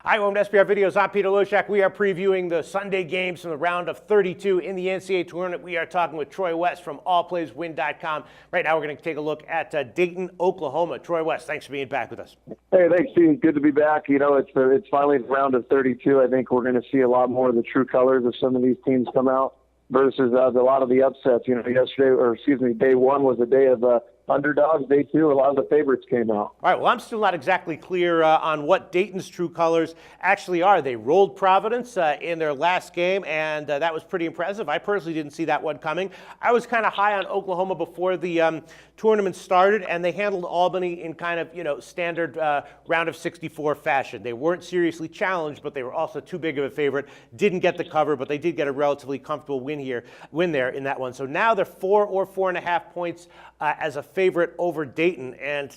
Hi, welcome to SBR Videos. I'm Peter Loshak. We are previewing the Sunday games from the round of 32 in the NCAA Tournament. We are talking with Troy West from allplayswin.com. Right now, we're going to take a look at Dayton, Oklahoma. Troy West, thanks for being back with us. Hey, thanks, Steve. Good to be back. You know, it's finally the round of 32. I think we're going to see a lot more of the true colors of some of these teams come out versus a lot of the upsets. You know, day one was a day of underdogs. Day two, a lot of the favorites came out. All right, well, I'm still not exactly clear on what Dayton's true colors actually are. They rolled Providence in their last game, and that was pretty impressive. I personally didn't see that one coming. I was kind of high on Oklahoma before the tournament started, and they handled Albany in kind of, standard round of 64 fashion. They weren't seriously challenged, but they were also too big of a favorite. Didn't get the cover, but they did get a relatively comfortable win there in that one. So now they're 4 or 4.5 points as a favorite over Dayton. And,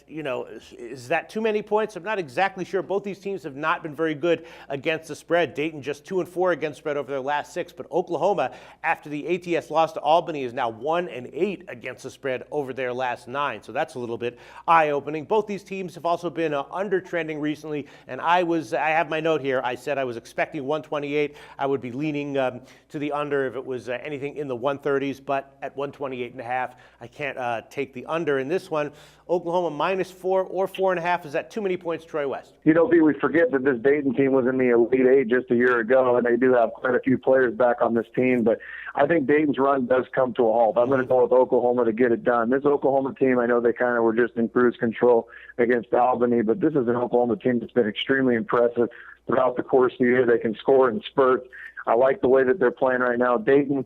is that too many points? I'm not exactly sure. Both these teams have not been very good against the spread. Dayton just 2-4 against spread over their last 6. But Oklahoma, after the ATS loss to Albany, is now 1-8 against the spread over their last 9. So that's a little bit eye-opening. Both these teams have also been under-trending recently. And I have my note here. I said I was expecting 128. I would be leaning to the under if it was anything in the 130s. But at 128.5, I can't take the under in this one. Oklahoma -4 or 4.5. Is that too many points, Troy West? Pete, we forget that this Dayton team was in the Elite Eight just a year ago, and they do have quite a few players back on this team. But I think Dayton's run does come to a halt. I'm going to go with Oklahoma to get it done. This Oklahoma team, I know they kind of were just in cruise control against Albany, but this is an Oklahoma team that's been extremely impressive throughout the course of the year. They can score in spurts. I like the way that they're playing right now. Dayton,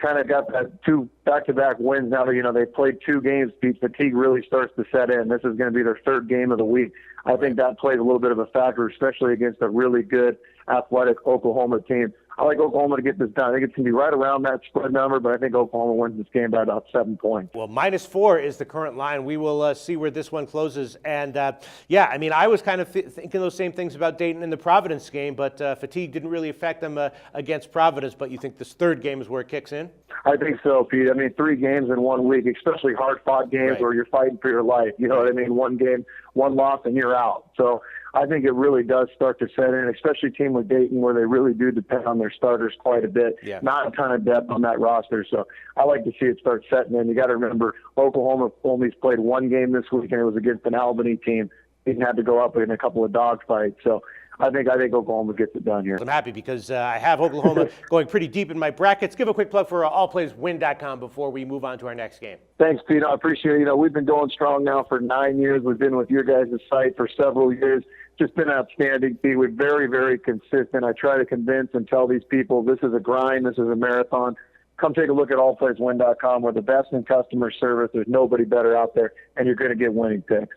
kind of got that 2 back-to-back wins now that, they played 2 games. Fatigue really starts to set in. This is going to be their 3rd game of the week. I think that played a little bit of a factor, especially against a really good, athletic Oklahoma team. I like Oklahoma to get this done. I think it's going to be right around that spread number, but I think Oklahoma wins this game by about 7 points. Well, -4 is the current line. We will see where this one closes. And, I was kind of thinking those same things about Dayton in the Providence game, but fatigue didn't really affect them against Providence. But you think this 3rd game is where it kicks in? I think so, Pete. 3 games in 1 week, especially hard-fought games where you're fighting for your life. You know what I mean? 1 game, 1 loss, and you're out. So I think it really does start to set in, especially a team with Dayton where they really do depend on their starters quite a bit. Yeah. Not a ton of depth on that roster. So I like to see it start setting in. You got to remember, Oklahoma only played 1 game this week, and it was against an Albany team. Didn't have to go up in a couple of dogfights. So I think Oklahoma gets it done here. I'm happy because I have Oklahoma going pretty deep in my brackets. Give a quick plug for allplayswin.com before we move on to our next game. Thanks, Pete. I appreciate it. We've been going strong now for 9 years. We've been with your guys' site for several years. Just been outstanding, Pete. We're very, very consistent. I try to convince and tell these people this is a grind, this is a marathon. Come take a look at allplayswin.com. We're the best in customer service. There's nobody better out there, and you're going to get winning picks.